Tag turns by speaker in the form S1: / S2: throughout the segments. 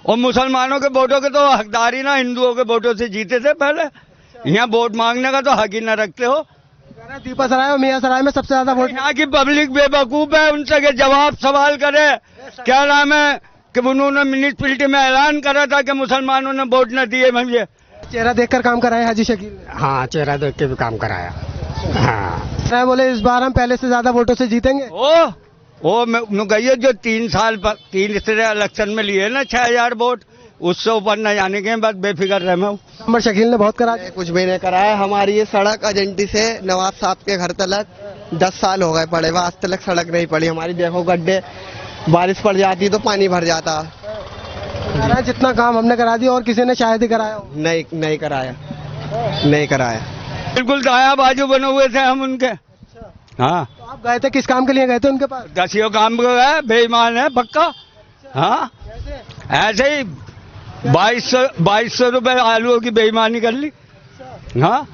S1: और मुसलमानों के वोटों के तो हकदार ही ना हिंदुओं के वोटों से जीते थे पहले। यहाँ वोट मांगने का तो हक ही न रखते हो।
S2: दीपा सराय और मियां सराय में सबसे ज्यादा वोट।
S1: यहाँ की पब्लिक बेवकूफ है, उनसे के जवाब सवाल करे। क्या नाम है कि उन्होंने म्यूनिसिपैलिटी में ऐलान करा था कि मुसलमानों ने वोट न दिए। भैया
S2: चेहरा देखकर काम कराए हाजी शकील ने।
S3: हाँ, चेहरा देख के भी काम कराया। हाँ,
S2: बोले इस बार हम पहले से ज्यादा वोटों से जीतेंगे।
S1: मैं कहिए जो 3 साल तीसरे इलेक्शन में लिए ना 6000 वोट, उससे ऊपर न जाने के बाद बेफिक्र रहे। मैं
S2: नंबर शकील ने बहुत करा।
S4: कुछ भी नहीं कराया। हमारी ये सड़क एजेंटी से नवाब साहब के घर तक 10 साल हो गए पड़े हुए, आज तक सड़क नहीं पड़ी हमारी। देखो गड्ढे, बारिश पड़ जाती तो पानी भर जाता।
S2: जितना काम हमने करा दिया और किसी ने शायद ही कराया।
S4: नहीं कराया, नहीं कराया।
S1: बिल्कुल दाया बाजू बने हुए थे हम उनके। हाँ,
S2: तो आप गए थे, किस काम के लिए गए थे उनके पास?
S1: दसियों काम को गए, बेईमान है पक्का। हाँ, ऐसे ही 2200 रुपए आलूओं की बेईमानी कर ली। हाँ,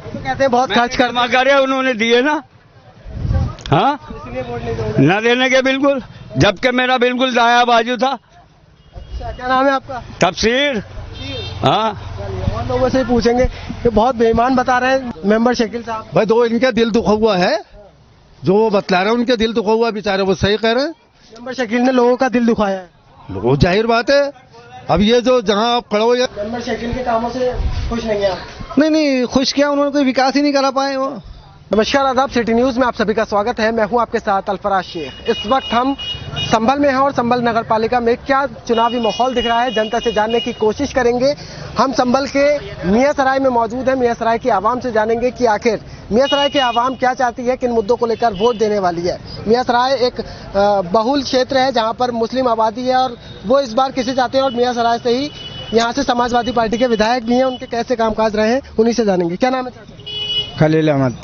S2: तो कहते हैं बहुत खर्च
S1: जमा करे, उन्होंने दिए ना। हाँ, न देने के बिल्कुल, जबकि मेरा बिल्कुल दाया बाजू था।
S2: क्या नाम है आपका?
S1: तफसीर। हाँ,
S2: और लोगों से पूछेंगे, ये बहुत बेईमान बता रहे हैं मेंबर शकील साहब।
S5: भाई दो इनका दिल दुखा हुआ है, जो वो बतला रहे हैं उनके दिल दुखा हुआ बेचारे, वो सही कह रहे हैं।
S2: मेंबर शकील ने लोगों का दिल दुखाया है।
S5: वो जाहिर बात है। अब ये जो जहां आप खड़े हो,
S2: मेंबर शकील के कामों से खुश नहीं है आप?
S5: नहीं खुश क्या, उन्होंने कोई विकास ही नहीं करा पाए वो।
S2: नमस्कार, आदाब। सिटी न्यूज में आप सभी का स्वागत है। मैं हूं आपके साथ अल्फराज शेख। इस वक्त हम संभल में हैं और संभल नगर पालिका में क्या चुनावी माहौल दिख रहा है जनता से जानने की कोशिश करेंगे। हम संभल के मियां सराय में मौजूद हैं। मियां सराय की आवाम से जानेंगे कि आखिर मियां सराय की आवाम क्या चाहती है, किन मुद्दों को लेकर वोट देने वाली है। मियां सराय एक बहुल क्षेत्र है जहाँ पर मुस्लिम आबादी है और वो इस बार किसे चाहते हैं, और मियां सराय से ही यहाँ से समाजवादी पार्टी के विधायक भी हैं, उनके कैसे कामकाज रहे हैं उन्हीं से जानेंगे। क्या नाम है?
S5: खलील अहमद।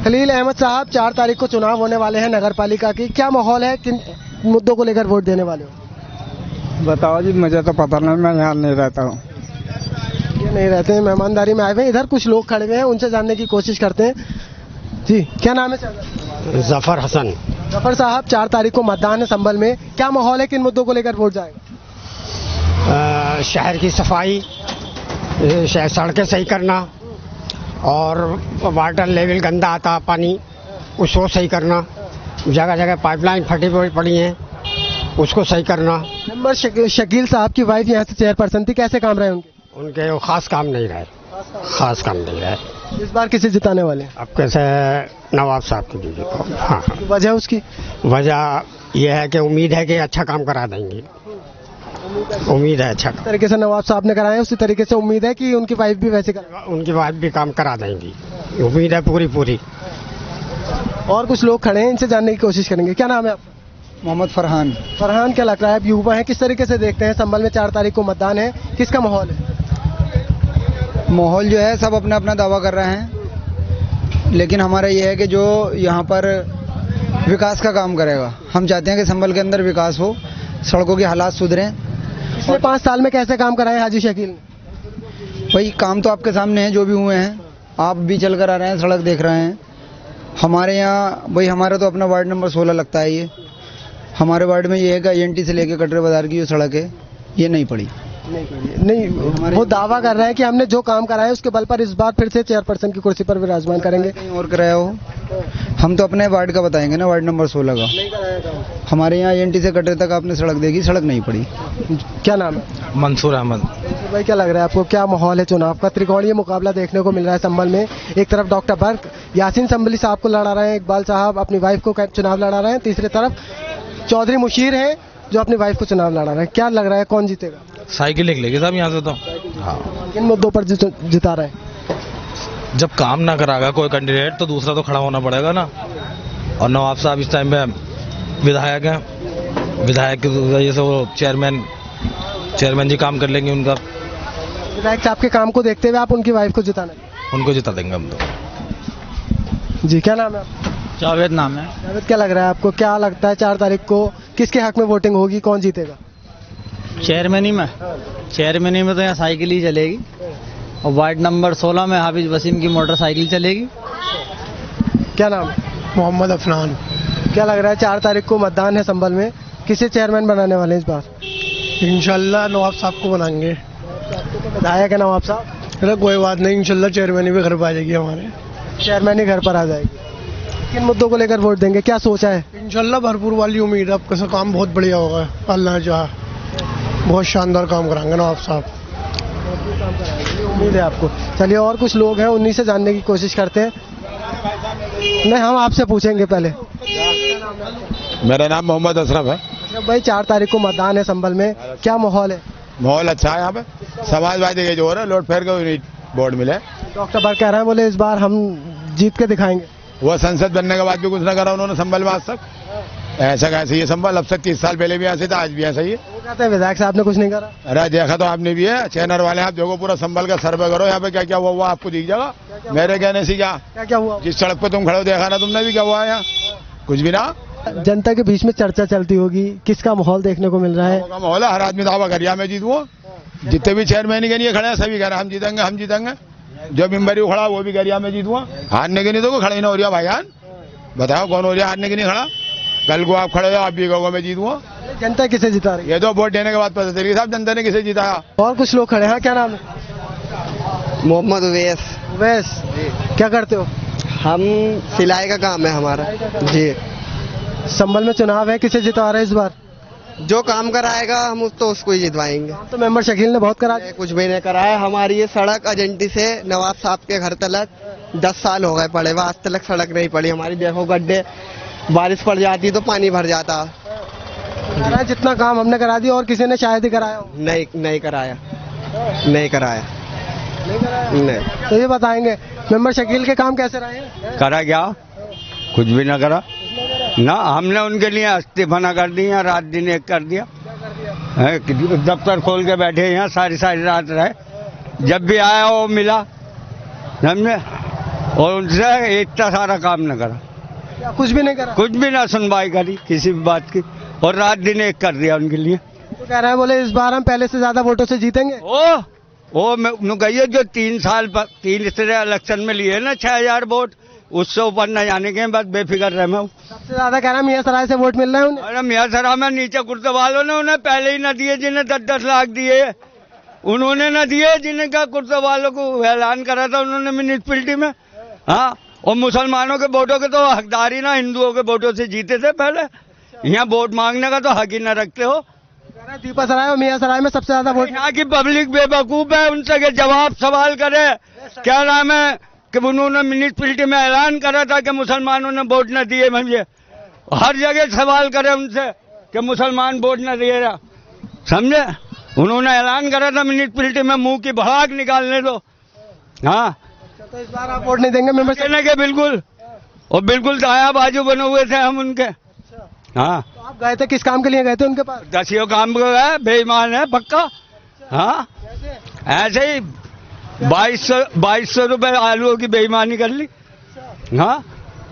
S2: खलील अहमद साहब, 4 तारीख को चुनाव होने वाले हैं नगर पालिका की, क्या माहौल है, किन मुद्दों को लेकर वोट देने वाले हो?
S5: बताओ जी, मुझे तो पता नहीं, मैं यहाँ नहीं रहता हूँ।
S2: ये नहीं रहते हैं, मेहमानदारी में आए हुए हैं। इधर कुछ लोग खड़े हुए हैं, उनसे जानने की कोशिश करते हैं। जी, क्या नाम है?
S3: जफर हसन।
S2: जफर साहब, 4 तारीख को मतदान है संभल में, क्या माहौल है, किन मुद्दों को लेकर वोट जाएगा?
S3: शहर की सफाई, सड़कें सही करना और वाटर लेवल गंदा आता पानी, उसको सही करना। जगह जगह पाइपलाइन फटी पड़ी हैं, उसको सही करना।
S2: मेंबर शकील साहब की वाइफ यहाँ से चेयरपर्सन थी, कैसे काम रहे
S3: उनके खास काम नहीं रहे, खास काम नहीं रहे।
S2: इस बार किसे जिताने वाले?
S3: अब कैसे नवाब साहब की दीदी को। हाँ,
S2: वजह उसकी?
S3: वजह यह है कि उम्मीद है कि अच्छा काम करा देंगे, उम्मीद है अच्छा।
S2: जिस तरीके से नवाब साहब ने कराया उसी तरीके से उम्मीद है कि उनकी वाइफ भी वैसे करें।
S3: उनकी वाइफ भी काम करा देंगी, उम्मीद है पूरी।
S2: और कुछ लोग खड़े हैं, इनसे जानने की कोशिश करेंगे। क्या नाम है आपका?
S5: मोहम्मद फरहान।
S2: फरहान, क्या लग रहा है, आप युवा हैं, किस तरीके से देखते हैं संभल में 4 तारीख को मतदान है, किसका माहौल है?
S6: माहौल जो है सब अपना अपना दावा कर रहे हैं, लेकिन हमारा ये है कि जो यहाँ पर विकास का काम करेगा, हम चाहते हैं कि संभल के अंदर विकास हो, सड़कों के हालात सुधरें।
S2: पिछले 5 साल में कैसे काम कराए हाजी शकील ने?
S6: भाई काम तो आपके सामने है, जो भी हुए हैं, आप भी चल कर आ रहे हैं, सड़क देख रहे हैं। हमारे यहाँ भाई, हमारा तो अपना वार्ड नंबर 16 लगता है। ये हमारे वार्ड में ये है कि INT से लेकर कटरे बाजार की जो सड़क है, ये नहीं पड़ी।
S2: नहीं, वो दावा कर रहे हैं कि हमने जो काम कराया उसके बल पर इस बार फिर से चेयरपर्सन की कुर्सी पर विराजमान करेंगे।
S6: कहीं और कराया हो, हम तो अपने वार्ड का बताएंगे ना, वार्ड नंबर 16 का। हमारे यहाँ INT से कटरे तक आपने सड़क देखी, सड़क नहीं पड़ी।
S2: क्या नाम है?
S5: मंसूर अहमद।
S2: भाई, क्या लग रहा है आपको, क्या माहौल है चुनाव का? त्रिकोणीय मुकाबला देखने को मिल रहा है संभल में। एक तरफ डॉक्टर बर्क यासीन संभली साहब को लड़ा रहे हैं, इकबाल साहब अपनी वाइफ को चुनाव लड़ा रहे हैं, तीसरी तरफ चौधरी मुशीर है जो अपनी वाइफ को चुनाव लड़ा रहे हैं। क्या लग रहा है, कौन जीतेगा?
S7: साइकिल निकलेगी साहब यहाँ से तो। हाँ,
S2: किन मुद्दों पर जिता रहे हैं?
S7: जब काम ना कराएगा कोई कैंडिडेट तो दूसरा तो खड़ा होना पड़ेगा ना। और नवाब साहब इस टाइम पे विधायक हैं, विधायक की वजह से वो चेयरमैन जी काम कर लेंगे उनका।
S2: विधायक साहब के काम को देखते हुए आप उनकी वाइफ को जिताना?
S7: उनको जिता देंगे हम तो।
S2: जी, क्या नाम है आपका?
S5: जावेद नाम है।
S2: जावेद, क्या लग रहा है आपको, क्या लगता है 4 तारीख को किसके हक में वोटिंग होगी, कौन जीतेगा?
S8: चेयरमैनी में तो यहाँ साइकिल ही चलेगी, और वार्ड नंबर 16 में हाफिज वसीम की मोटरसाइकिल चलेगी।
S2: क्या नाम है?
S5: मोहम्मद अफनान।
S2: क्या लग रहा है 4 तारीख को मतदान है संभल में, किसे चेयरमैन बनाने वाले हैं इस बार?
S5: इंशाल्लाह नवाब साहब को बनाएंगे।
S2: विधायक है नवाब साहब,
S5: अरे कोई बात नहीं, इंशाल्लाह चेयरमैन भी घर पर आ जाएगी हमारे।
S2: चेयरमैन ही घर पर आ जाएगी। किन मुद्दों को लेकर वोट देंगे, क्या सोचा है?
S5: इंशाल्लाह भरपूर वाली उम्मीद है, आपका काम बहुत बढ़िया होगा, अल्लाह चाह बहुत शानदार काम कराएंगे नवाब साहब।
S2: उम्मीद है आपको। चलिए और कुछ लोग हैं, उन्हीं से जानने की कोशिश करते हैं। नहीं, हम आपसे पूछेंगे पहले।
S9: मेरा नाम मोहम्मद अशरफ है।
S2: अच्छा भाई, 4 तारीख को मतदान है संभल में, क्या माहौल है?
S9: माहौल अच्छा है यहाँ पे, समाजवादी के जो हो रहा है लौट फेर के वोट मिले।
S2: डॉक्टर बर कह रहे हैं, बोले इस बार हम जीत के दिखाएंगे।
S9: वो संसद बनने के बाद भी कुछ न करा उन्होंने संभल में आज तक। ऐसा कैसे ये संभल, अब से 30 साल पहले भी ऐसे था, आज भी ऐसा ही है।
S2: वो कहते हैं विधायक साहब ने कुछ नहीं करा।
S9: अरे देखा तो आपने भी है, चैनल वाले आप देखो, पूरा संभल का सर्वे करो, यहाँ पे क्या क्या हुआ आपको दिख जाएगा। मेरे कहने से क्या
S2: क्या हुआ?
S9: जिस सड़क पे तुम खड़े हो देखा ना तुमने भी क्या हुआ है यहाँ, कुछ भी ना।
S2: जनता के बीच में चर्चा चलती होगी, किसका माहौल देखने को मिल रहा है?
S9: माहौल है, हर आदमी दावा करिए मैं जीतूंगा। जितने भी चेयरमैन के लिए खड़े हैं सभी कह रहे हैं हम जीतेंगे हम जीतेंगे। जो मेम्बरी खड़ा वो भी कह रहा मैं जीतूंगा। हारने के नहीं तो खड़े ही ना हो रहा भाईजान, बताओ कौन हो रहा हारने के नहीं खड़ा। कल को आप खड़े हो आप भी कहोगे मैं जीतूंगा।
S2: जनता किसे जिता रही है?
S9: ये तो वोट देने के बाद पता चलेगी साहब जनता ने किसे जिताया।
S2: और कुछ लोग खड़े हैं, क्या नाम है?
S4: मोहम्मद उवैस।
S2: वैस, क्या करते हो?
S4: हम सिलाई का काम है हमारा जी।
S2: संभल में चुनाव है, किसे जिता रहे हैं इस बार?
S4: जो काम कराएगा हम उसको ही जितवाएंगे।
S2: तो मेंबर शकील ने बहुत करा।
S4: कुछ भी नहीं कराया। हमारी ये सड़क अजंटी से नवाब साहब के घर तक 10 साल हो गए पड़े हुए, आज तक सड़क नहीं पड़ी हमारी। देखो गड्ढे, बारिश पड़ जाती तो पानी भर जाता।
S2: जितना काम हमने करा दिया और किसी ने शायद ही कराया हो।
S4: नहीं कराया, नहीं कराया, नहीं।
S2: तो ये बताएंगे मेंबर शकील के काम कैसे रहे हैं?
S1: करा क्या? कुछ भी ना करा ना। हमने उनके लिए इस्तीफा कर दिया, रात दिन एक कर दिया है। दफ्तर खोल के बैठे यहाँ सारी रात रहे, जब भी आया वो मिला समझे, और उनसे इतना सारा काम न करा,
S2: कुछ भी नहीं करा,
S1: कुछ भी ना सुनवाई करी किसी भी बात की, और रात दिन एक कर दिया उनके लिए।
S2: तो कह रहे हैं बोले इस बार हम पहले से ज्यादा वोटों से जीतेंगे।
S1: वो मैं कहिए जो 3 इलेक्शन में लिए ना 6000 वोट, उससे ऊपर न जाने के बस बेफिक्र रहे मैं।
S2: सबसे ज्यादा कह रहा है मियां सराय से वोट मिल रहे हैं उन्हें।
S1: अरे मियां सराय में नीचे कुर्ते वालों ने उन्हें पहले ही न दिए, जिन्हें 10-10 लाख दिए उन्होंने न दिए, जिन्हें क्या कुर्ते वालों को ऐलान करा था उन्होंने म्यूनिसिपैलिटी में। हाँ, और मुसलमानों के वोटों के तो हकदारी ना हिंदुओं के वोटों से जीते थे पहले। यहाँ वोट मांगने का तो हक ही न रखते हो।
S2: दीपा सराय और मियां सराय में सबसे ज्यादा वोट।
S1: यहाँ की पब्लिक बेवकूफ है, उनसे के जवाब सवाल करे। क्या नाम है कि उन्होंने म्यूनिसिपैलिटी में ऐलान करा था कि मुसलमानों ने वोट न दिए, मुझे हर जगह सवाल करे उनसे कि मुसलमान वोट न दिए रहा, समझे। उन्होंने ऐलान करा था म्यूनिसिपैलिटी में, मुंह की भड़ाक निकालने दो। हाँ,
S2: तो इस बार आप वोट नहीं देंगे मेंबर
S1: देने के? बिल्कुल, और बिल्कुल दाया बाजू बने हुए थे हम उनके। हाँ,
S2: तो आप गए थे, किस काम के लिए गए थे उनके पास?
S1: 10 काम है, बेईमान है पक्का। हाँ, ऐसे ही 2200 रुपए आलू की बेईमानी कर ली। हाँ,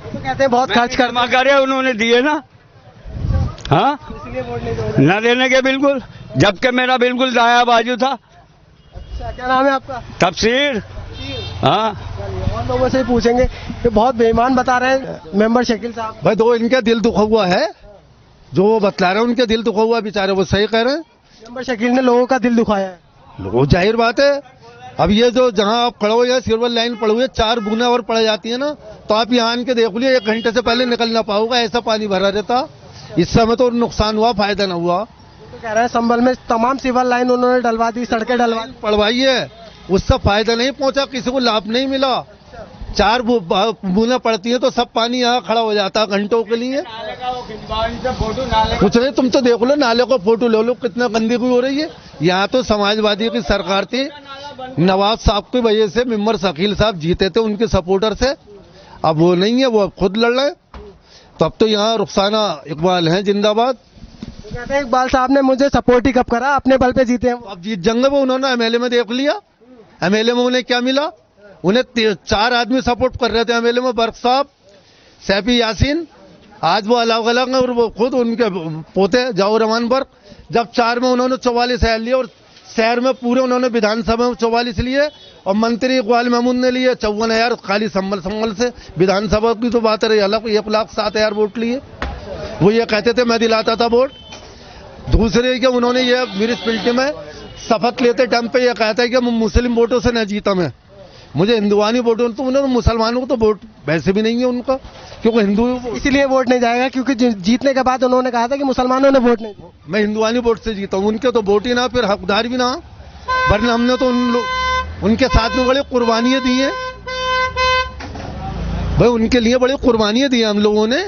S2: तो कहते हैं बहुत खर्च
S1: कर्मा करे, उन्होंने दिए ना। हाँ,
S2: इसलिए वोट नहीं दोगे?
S1: न देने के बिल्कुल, जबकि मेरा बिल्कुल दाया बाजू था।
S2: अच्छा, क्या नाम है आपका?
S1: तफसीर। हाँ,
S2: और लोगों से पूछेंगे कि बहुत बेईमान बता रहे हैं मेंबर शकील साहब।
S5: भाई दो इनका दिल दुखा हुआ है, जो वो बतला रहे हैं उनके दिल दुखा हुआ बेचारे, वो सही कह रहे हैं।
S2: मेंबर शकील ने लोगों का दिल दुखाया है।
S5: वो जाहिर बात है। अब ये जो जहां आप खड़े हो या सिल्वर लाइन पड़ी हुई है, 4 बूंदें और पड़ जाती है ना, तो आप यहाँ आन के देख लिये 1 घंटे से पहले निकल ना पाओगे, ऐसा पानी भरा रहता। इस समय तो नुकसान हुआ, फायदा ना हुआ।
S2: तो कह रहे हैं संभल में तमाम सिल्वर लाइन उन्होंने डलवा दी, सड़कें डलवा दी।
S5: पड़वाई है, उससे फायदा नहीं पहुंचा, किसी को लाभ नहीं मिला। 4 बूंदें पड़ती है तो सब पानी यहाँ खड़ा हो जाता घंटों के लिए। कुछ नहीं, तुम तो देख लो, नाले को फोटो ले लो, कितना गंदगी हो रही है। यहाँ तो समाजवादी की सरकार थी, नवाब साहब की वजह से मेंबर शकील साहब जीते थे, उनके सपोर्टर से। अब वो नहीं है, वो खुद लड़ रहे। तो अब तो यहाँ रुखसाना इकबाल हैं जिंदाबाद।
S2: तो कहते हैं इकबाल साहब ने मुझे सपोर्ट ही कब करा, अपने बल पे जीते हैं।
S5: अब जीत जंगे वो, उन्होंने एमएलए में देख लिया। एमएलए में उन्हें क्या मिला? उन्हें 4 आदमी सपोर्ट कर रहे थे एमएलए में, बर्क साहब, सैफी यासीन, आज वो अलग अलग है, और वो खुद उनके पोते जाओ रहमान बर्क। जब 4 में उन्होंने 44 लिए, और शहर में पूरे उन्होंने विधानसभा में 44 लिए, और मंत्री इकबाल महमूद ने लिए 54,000 खाली संभल से। विधानसभा की तो बात रही अलग, 1,07,000 वोट लिए। वो ये कहते थे मैं दिलाता था वोट। दूसरे क्या उन्होंने ये म्यूनिसिपैलिटी में शपथ लेते टाइम पे ये कहा था कि मुस्लिम वोटों से न जीता मैं, मुझे हिंदुआनी वोटों, तो उन्होंने मुसलमानों को तो वोट वैसे भी नहीं है उनका, क्योंकि हिंदू
S2: इसीलिए वोट नहीं जाएगा क्योंकि जीतने के बाद उन्होंने कहा था कि मुसलमानों ने वोट नहीं दिया।
S5: मैं हिंदुआनी वोट से जीता हूँ, उनके तो वोट ही ना, फिर हकदार भी ना, वरना हमने तो उनके साथ में बड़े कुर्बानियां दी हैं भाई, उनके लिए बड़ी कुर्बानियां दी हम लोगों ने,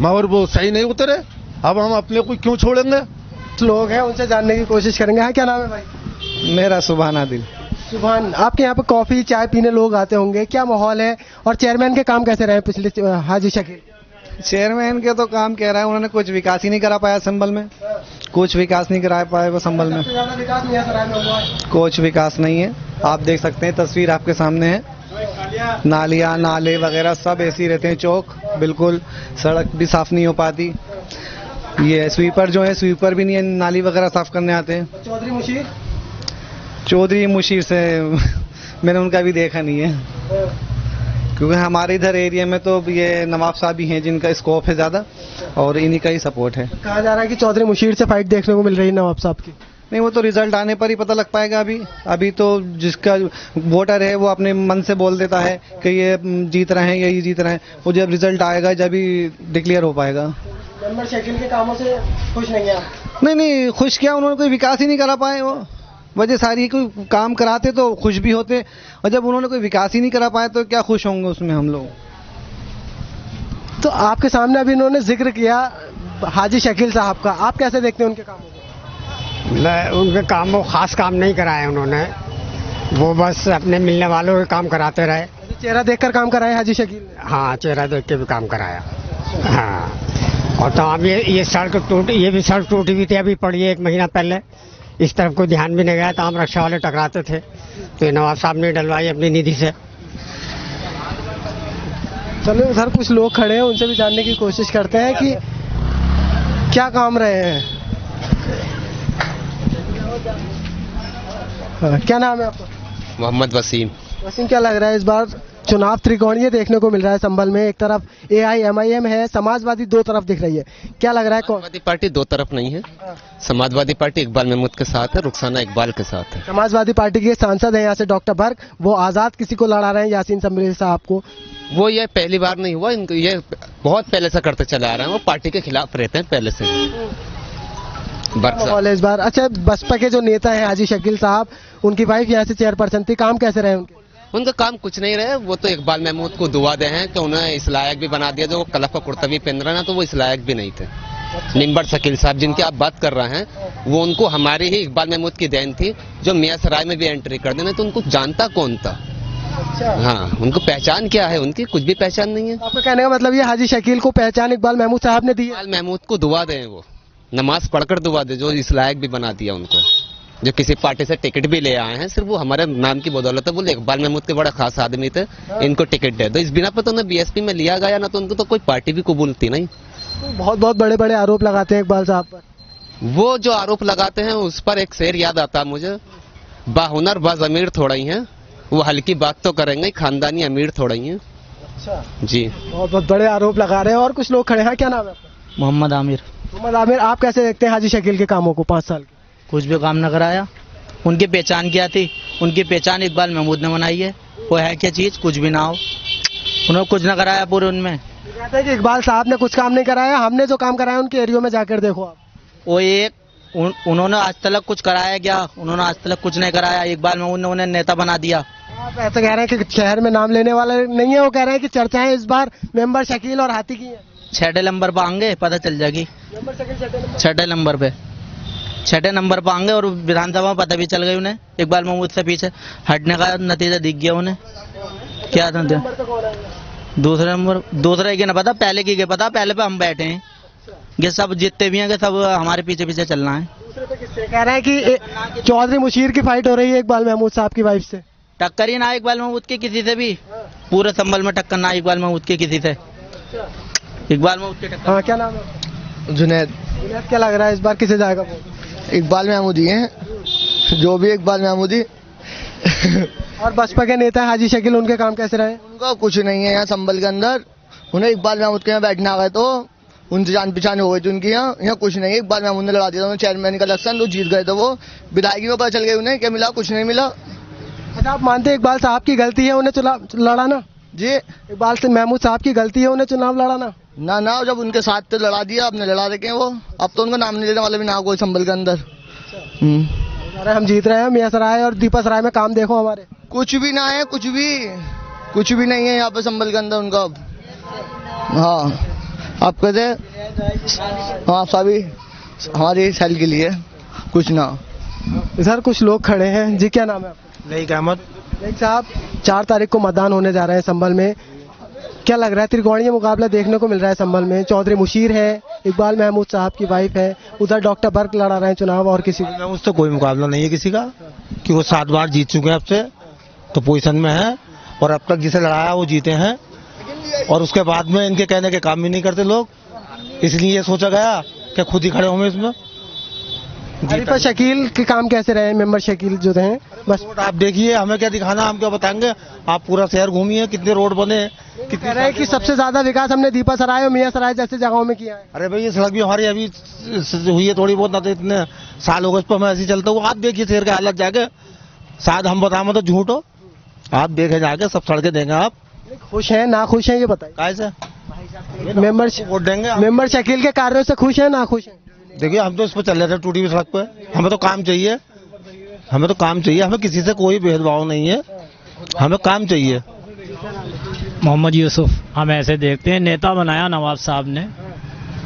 S5: मगर वो सही नहीं उतरे। अब हम अपने को क्यों छोड़ेंगे?
S2: लोग हैं उनसे जानने की कोशिश करेंगे। हाँ, क्या नाम है भाई?
S4: मेरा सुभान आदिल।
S2: सुभान, आपके यहाँ पे कॉफी चाय पीने लोग आते होंगे, क्या माहौल है और चेयरमैन के काम कैसे रहे पिछले हाजी शकील?
S4: चेयरमैन के तो काम कह रहा है, उन्होंने कुछ विकास ही नहीं करा पाया संभल में, कुछ विकास नहीं करा पाया वो संभल में,
S2: विकास नहीं है सराय में हुआ है।
S4: कुछ विकास नहीं है। आप देख सकते हैं, तस्वीर आपके सामने है, नालियाँ नाले वगैरह सब ऐसे ही रहते हैं, चौक बिल्कुल, सड़क भी साफ नहीं हो पाती। ये स्वीपर जो है, स्वीपर भी नहीं है, नाली वगैरह साफ करने आते हैं। चौधरी मुशीर से मैंने उनका भी देखा नहीं है, क्योंकि हमारे इधर एरिया में तो ये नवाब साहब ही हैं जिनका स्कोप है ज़्यादा, और इन्हीं का ही सपोर्ट है।
S2: कहा जा रहा है कि चौधरी मुशीर से फाइट देखने को मिल रही है नवाब साहब की।
S4: नहीं, वो तो रिजल्ट आने पर ही पता लग पाएगा। अभी तो जिसका वोटर है वो अपने मन से बोल देता है कि ये जीत रहे हैं, यही जीत रहे हैं, वो जब रिजल्ट आएगा जब ही डिक्लेयर हो पाएगा।
S2: मेंबर शकील के कामों से खुश नहीं है?
S4: नहीं, खुश क्या, उन्होंने कोई विकास ही नहीं करा पाए। वो वजह सारी, कोई काम कराते तो खुश भी होते, और जब उन्होंने कोई विकास ही नहीं करा पाए तो क्या खुश होंगे उसमें हम लोग।
S2: तो आपके सामने अभी इन्होंने जिक्र किया हाजी शकील साहब का, आप कैसे देखते हैं उनके कामों को?
S3: उनके काम वो खास काम नहीं कराए उन्होंने, वो बस अपने मिलने वालों के काम कराते रहे।
S2: चेहरा देखकर काम कराए हाजी शकील?
S3: हाँ, चेहरा देख के भी काम कराया। हाँ, और तो अब ये सड़क भी सड़क टूटी हुई थी, अभी पड़ी है 1 महीना पहले, इस तरफ कोई ध्यान भी नहीं गया, तो आम रक्षा वाले टकराते थे, तो ये नवाब साहब ने डलवाई अपनी निधि से।
S2: चलो, उधर कुछ लोग खड़े हैं, उनसे भी जानने की कोशिश करते हैं कि क्या काम रहे हैं। क्या नाम है आपका?
S10: मोहम्मद वसीम।
S2: वसीम, क्या लग रहा है इस बार चुनाव त्रिकोणीय देखने को मिल रहा है संभल में? एक तरफ AIMIM है, समाजवादी दो तरफ दिख रही है, क्या लग रहा है?
S10: समाजवादी पार्टी दो तरफ नहीं है, समाजवादी पार्टी इकबाल महमूद के साथ है, रुखसाना इकबाल के साथ है।
S2: समाजवादी पार्टी के सांसद हैं यहाँ से डॉक्टर बर्क, वो आजाद किसी को लड़ा रहे हैं, यासीन समरी साहब को।
S10: वो ये पहली बार नहीं हुआ, इनको ये बहुत पहले से करते चले आ रहे हैं, वो पार्टी के खिलाफ रहते हैं पहले से।
S2: इस बार अच्छा, बसपा के जो नेता है हाजी शकील साहब, उनकी वाइफ यहाँ से चेयरपर्सन थी, काम कैसे रहे उनके?
S10: उनका काम कुछ नहीं रहे, वो तो इकबाल महमूद को दुआ दे हैं कि उन्हें इस लायक भी बना दिया, जो वो कलफ का कुर्ता भी पहन रहे हैं, तो वो इस लायक भी नहीं थे। निम्बर शकील साहब जिनकी आप बात कर रहे हैं, वो उनको हमारी ही इकबाल महमूद की देन थी, जो मियां सराय में भी एंट्री कर देना, तो उनको जानता कौन था? हाँ, उनको पहचान क्या है? उनकी कुछ भी पहचान नहीं है।
S2: आपका कहने का मतलब ये हाजी शकील को पहचान इकबाल महमूद साहब ने दी?
S10: इकबाल महमूद को दुआ दें, वो नमाज पढ़कर दुआ दे, जो इस लायक भी बना दिया उनको, जो किसी पार्टी से टिकट भी ले आए हैं, सिर्फ वो हमारे नाम की बदौलत है। बोले इकबाल महमूद के बड़े खास आदमी थे, इनको टिकट दे दो, इस बिना पर तो उन्हें BSP में लिया गया ना, तो उनको तो कोई पार्टी भी कबूल थी नहीं।
S2: बहुत बड़े बड़े आरोप लगाते हैं इकबाल साहब पर।
S10: वो जो आरोप लगाते हैं उस पर एक शेर याद आता है मुझे, बाहुनर बाज़मीर थोड़ा ही है, वो हल्की बात तो करेंगे, खानदानी अमीर थोड़ा ही है।
S2: अच्छा
S10: जी,
S2: बहुत बड़े आरोप लगा रहे हैं। और कुछ लोग खड़े हैं, क्या नाम है आपका?
S8: मोहम्मद आमिर।
S2: मोहम्मद आमिर, आप कैसे देखते हैं हाजी शकील के कामों को? 5 साल के
S8: कुछ भी काम न कराया, उनकी पहचान क्या थी? उनकी पहचान इकबाल महमूद ने बनाई है, वो है क्या चीज? कुछ भी ना हो, उन्होंने कुछ न कराया पूरे उनमें।
S2: कहते हैं कि इकबाल साहब ने कुछ काम नहीं कराया, हमने जो काम कराया उनके एरिया में जाकर देखो आप।
S8: वो उन्होंने आज तक कुछ कराया क्या? उन्होंने आज तक कुछ नहीं कराया। इकबाल महमूद ने उन्हें नेता बना दिया।
S2: आप ऐसे कह रहे हैं कि शहर में नाम लेने वाले नहीं है, वो कह रहे हैं कि चर्चाएं इस बार मेंबर शकील और हाथी की हैं।
S8: 6ठे नंबर पर आएंगे, पता चल जाएगी। 6ठे नंबर पे, 6ठे नंबर पर आएंगे, और विधानसभा में पता भी चल गई उन्हें, इकबाल महमूद से पीछे हटने का नतीजा दिख गया उन्हें। क्या था दूसरे नंबर? दूसरे की ना पता, पहले की पता, पहले पे हम बैठे हैं, ये सब जितने भी हैं सब हमारे पीछे पीछे चलना है।
S2: कह रहे हैं कि चौधरी मुशीर की फाइट हो रही है इकबाल महमूद साहब की वाइफ से।
S8: टक्कर ही ना इकबाल महमूद की किसी से भी, पूरे संभल में टक्कर ना इकबाल महमूद की किसी से। इकबाल महमूद की टक्कर।
S2: हाँ, क्या नाम है?
S4: जुनैद।
S2: जुनैद, क्या लग रहा है इस बार किसे जाएगा?
S4: इकबाल महमूदी हैं, जो भी इकबाल महमूदी।
S2: और बसपा के नेता हाजी शकील, उनके काम कैसे रहे?
S4: उनका कुछ नहीं है यहाँ संभल के अंदर, उन्हें इकबाल महमूद के यहाँ बैठने आ गए तो
S11: उनसे जान पहचान हो गई थी उनकी। यहाँ कुछ नहीं है। इकबाल महमूद ने लड़ा दिया था चेयरमैन का इलेक्शन, तो जीत गए थे वो। विधायकी में पता चल गई उन्हें क्या मिला, कुछ नहीं मिला।
S2: अच्छा, आप मानते हैं इकबाल साहब की गलती है उन्हें चुनाव लड़ाना?
S11: जी,
S2: इकबाल से महमूद साहब की गलती है उन्हें चुनाव लड़ाना?
S11: ना, जब उनके साथ तो लड़ा दिया, आपने लड़ा रखे हैं वो। अब तो उनका नाम नहीं लेने वाले भी ना कोई संभल के अंदर।
S2: अरे हम जीत रहे हैं, मियां सराय और दीपा सराय में काम देखो हमारे।
S11: कुछ भी ना है, कुछ भी नहीं है यहाँ पे संभल के अंदर उनका। हाँ, आप कहते हाँ सभी हमारी सेल के लिए कुछ ना।
S2: इधर कुछ लोग खड़े हैं। जी, क्या नाम है आपका?
S12: लईक अहमद।
S2: लईक साहब, 4 तारीख को मतदान होने जा रहे हैं संभल में। क्या लग रहा है, त्रिकोणीय मुकाबला देखने को मिल रहा है संभल में? चौधरी मुशीर है, इकबाल महमूद साहब की वाइफ है, उधर डॉक्टर बर्क लड़ा रहे हैं चुनाव, और किसी
S12: उससे कोई मुकाबला नहीं है किसी का, कि वो 7 बार जीत चुके हैं अब से, तो पोजीशन में है। और अब तक जिसे लड़ाया वो जीते हैं, और उसके बाद में इनके कहने के काम भी नहीं करते लोग, इसलिए ये सोचा गया कि खुद ही खड़े होंगे इसमें।
S2: आरिफा शकील के काम कैसे रहे? मेंबर शकील जो हैं, बस
S12: आप देखिए, हमें क्या दिखाना, हम क्या बताएंगे। आप पूरा शहर घूमिए, कितने रोड बने,
S2: कह रहे हैं कि सबसे ज्यादा विकास हमने दीपा सराय और मियां सराय जैसे जगहों में किया है।
S12: अरे भाई, ये सड़क भी हमारी अभी हुई है थोड़ी बहुत, ना तो इतने साल हो गए इस पर मैं ऐसे चलता हूँ। आप देखिए शहर के हालत जाके, शायद हम बताएं तो झूठ हो, आप देखे जाके सब सड़कें देंगे। आप
S2: खुश हैं ना खुश हैं ये बताइए?
S12: कैसे
S2: मेंबर
S12: वोट देंगे?
S2: मेंबर शकील के कार्यों से खुश हैं ना खुश हैं?
S12: देखिए, हम तो इस पर चल रहे थे टूटी हुई सड़क पे। हमें तो काम चाहिए, हमें किसी से कोई भेदभाव नहीं है, हमें काम चाहिए।
S13: मोहम्मद यूसुफ, हम ऐसे देखते हैं, नेता बनाया नवाज साहब ने,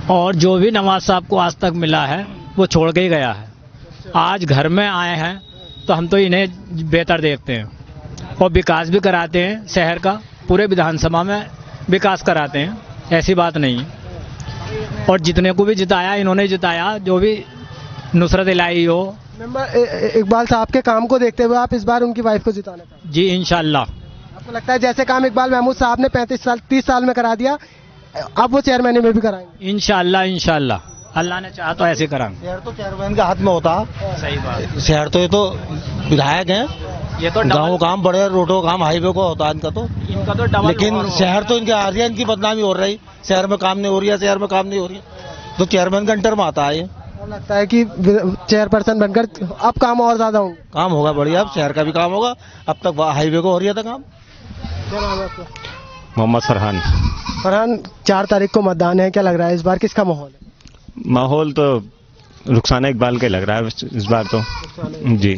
S13: और जो भी नवाज साहब को आज तक मिला है वो छोड़ के ही गया है। आज घर में आए हैं तो हम तो इन्हें बेहतर देखते हैं, और विकास भी कराते हैं शहर का, पूरे विधानसभा में विकास कराते हैं, ऐसी बात नहीं है। और जितने को भी जिताया इन्होंने जिताया, जो भी नुसरत इलाही हो।
S2: मेंबर इकबाल साहब के काम को देखते हुए आप इस बार उनकी वाइफ को जिताना चाहते हैं?
S13: जी, इंशाल्लाह।
S2: आपको लगता है जैसे काम इकबाल महमूद साहब ने 30 साल में करा दिया, अब वो चेयरमैन में भी कराएंगे?
S13: इंशाल्लाह, अल्लाह ने चाहा तो ऐसे कराएंगे।
S12: शहर तो चेयरमैन के हाथ में होता।
S13: सही बात।
S12: शहर तो ये तो विधायक हैं,
S13: ये तो
S12: गाँव काम, बड़े रोडों काम, हाईवे को होता है इनका तो
S13: डबल।
S12: लेकिन शहर तो इनके आ रही है, इनकी बदनामी हो रही, शहर में काम नहीं हो रही है, तो चेयरमैन का अंटर में आता है। ये
S2: लगता है कि चेयरपर्सन बनकर अब काम और ज्यादा होंगे।
S12: काम होगा बढ़िया, अब शहर का भी काम होगा। अब तक हाईवे को हो रही था काम।
S14: मोहम्मद फरहान, 4
S2: तारीख को मतदान है, क्या लग रहा है इस बार किसका माहौल है?
S14: माहौल तो रुखसाना इकबाल का लग रहा है इस बार तो। जी।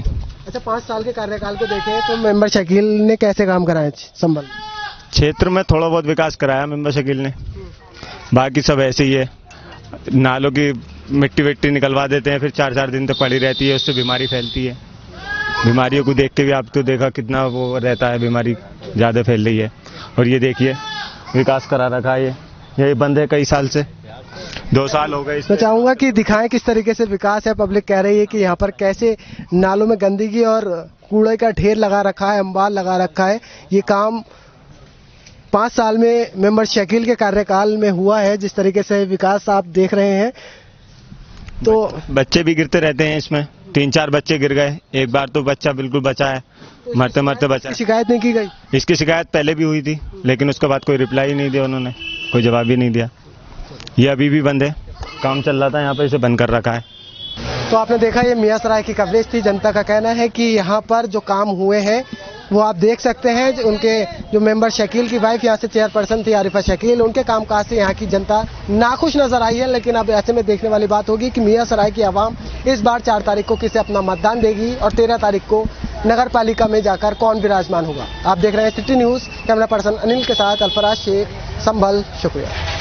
S2: अच्छा, 5 साल के कार्यकाल को देखें तो मेंबर शकील ने कैसे काम कराए संभल?
S14: क्षेत्र में थोड़ा बहुत विकास कराया मेंबर शकील ने, बाकी सब ऐसे ही है। नालों की मिट्टी निकलवा देते हैं, फिर 4-4 दिन तक पड़ी रहती है, उससे बीमारी फैलती है। बीमारियों को देख के भी आप तो देखा कितना वो रहता है, बीमारी ज़्यादा फैल रही है। और ये देखिए, विकास करा रखा है, ये बंद है कई साल से, 2 साल हो गए।
S2: मैं चाहूँगा कि दिखाएं किस तरीके से विकास है। पब्लिक कह रही है कि यहाँ पर कैसे नालों में गंदगी और कूड़े का ढेर लगा रखा है, अंबार लगा रखा है। ये काम 5 साल में मेंबर शकील के कार्यकाल में हुआ है। जिस तरीके से विकास आप देख रहे हैं, तो
S14: बच्चे भी गिरते रहते हैं इसमें, 3-4 बच्चे गिर गए। एक बार तो बच्चा बिल्कुल बचा है, मरते बचा।
S2: शिकायत नहीं की गई?
S14: इसकी शिकायत पहले भी हुई थी, लेकिन उसके बाद कोई रिप्लाई नहीं दिया उन्होंने, कोई जवाब ही नहीं दिया। ये अभी भी बंद है, काम चल रहा था यहाँ पे, इसे बंद कर रखा है।
S2: तो आपने देखा, ये मियां सराय की कवरेज थी। जनता का कहना है कि यहाँ पर जो काम हुए हैं वो आप देख सकते हैं। उनके जो मेंबर शकील की वाइफ यहाँ से चेयरपर्सन थी आरिफा शकील, उनके कामकाज से यहाँ की जनता नाखुश नजर आई है। लेकिन अब ऐसे में देखने वाली बात होगी कि मियां सराय की आवाम इस बार 4 तारीख को किसे अपना मतदान देगी, और 13 तारीख को नगर पालिका में जाकर कौन विराजमान होगा। आप देख रहे हैं city news, camera person Anil के साथ अल्फराज शेख, संभल। शुक्रिया।